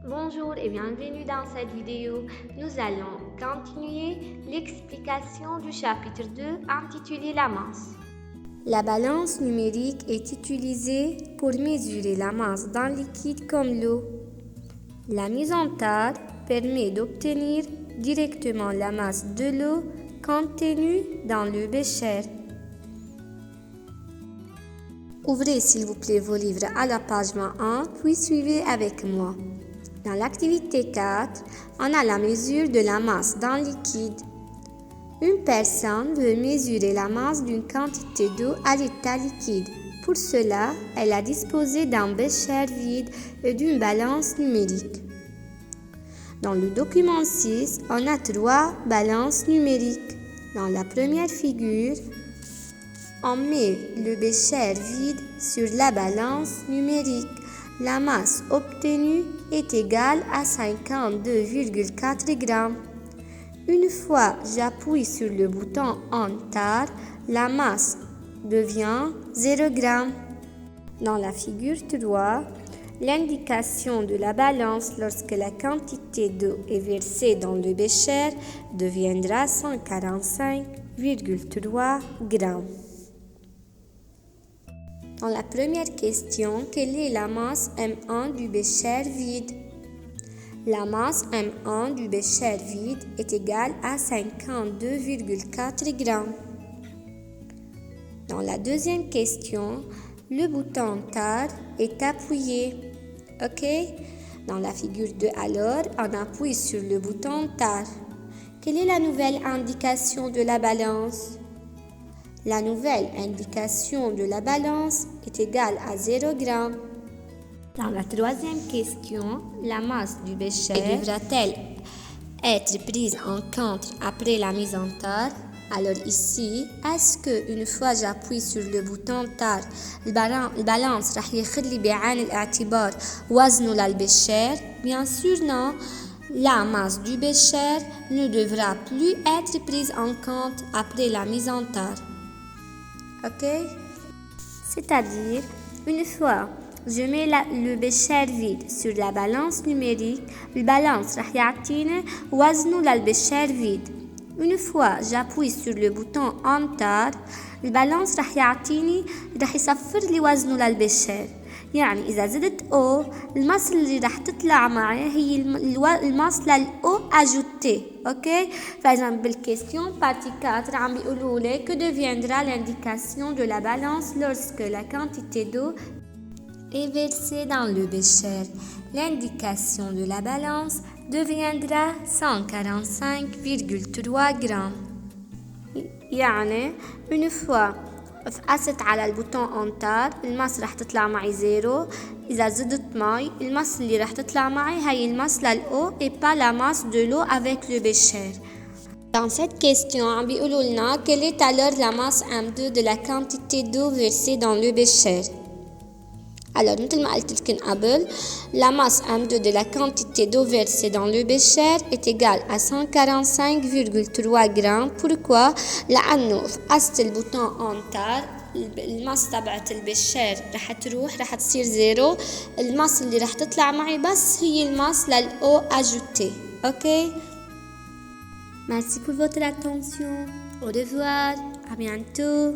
Bonjour et bienvenue dans cette vidéo. Nous allons continuer l'explication du chapitre 2 intitulé La masse. La balance numérique est utilisée pour mesurer la masse d'un liquide comme l'eau. La mise en terre permet d'obtenir directement la masse de l'eau contenue dans le bécher. Ouvrez s'il vous plaît vos livres à la page 1, puis suivez avec moi. Dans l'activité 4, on a la mesure de la masse d'un liquide. Une personne veut mesurer la masse d'une quantité d'eau à l'état liquide. Pour cela, elle a disposé d'un bécher vide et d'une balance numérique. Dans le document 6, on a 3 balances numériques. Dans la première figure, on met le bécher vide sur la balance numérique. La masse obtenue est égale à 52,4 g. Une fois j'appuie sur le bouton Enter, la masse devient 0 g. Dans la figure 3, l'indication de la balance lorsque la quantité d'eau est versée dans le bécher deviendra 145,3 g. Dans la première question, quelle est la masse M1 du bécher vide? La masse M1 du bécher vide est égale à 52,4 g. Dans la deuxième question, le bouton Enter est appuyé. OK? Dans la figure 2 alors, on appuie sur le bouton Enter. Quelle est la nouvelle indication de la balance? La nouvelle indication de la balance est égale à 0 g. Dans la troisième question, la masse du bécher devra-t-elle être prise en compte après la mise en terre? Alors ici, est-ce que une fois j'appuie sur le bouton terre, البالانس راح ياخذ بعين الاعتبار وزنه للبécher? Bien sûr non. La masse du bécher ne devra plus être prise en compte après la mise en terre. OK? C'est-à-dire, une fois je mets le bécher vide sur la balance numérique, البالانس راح يعطيني وزنه للبécher vide. Une fois j'appuie sur le bouton Enter, البالانس راح يصفر لي وزنه للبécher. يعني إذا زدت O, الماس اللي راح تطلع معي هي الماس للO ajouté. OK? Par exemple, la question partie 4 عم بيقولوا لي que deviendra l'indication de la balance lorsque la quantité d'eau est versée dans le bécher. L'indication de la balance deviendra 145,3 g. يعني une fois فقست على البوتون انتر الماس رح تطلع معي 0. إذا زدت مي الماس اللي رح تطلع معي هي الماس للأو et pas la masse de l'eau avec le bécher. Dans cette question, عم بيقولوا لنا quelle est alors la masse M2 de la quantité d'eau versée dans le bécher. Alors, مثل ما قلت لكم قبل, la masse M2 de la quantité d'eau versée dans le bécher est égale à 145,3 g. Pourquoi? لأنه فقست البوتون Enter, الماس تبعت البيشير رح تروح رح تصير 0. الماس اللي رح تطلع معي بس هي الماس للأو ajouté. OK? Merci pour votre attention. Au revoir. À bientôt.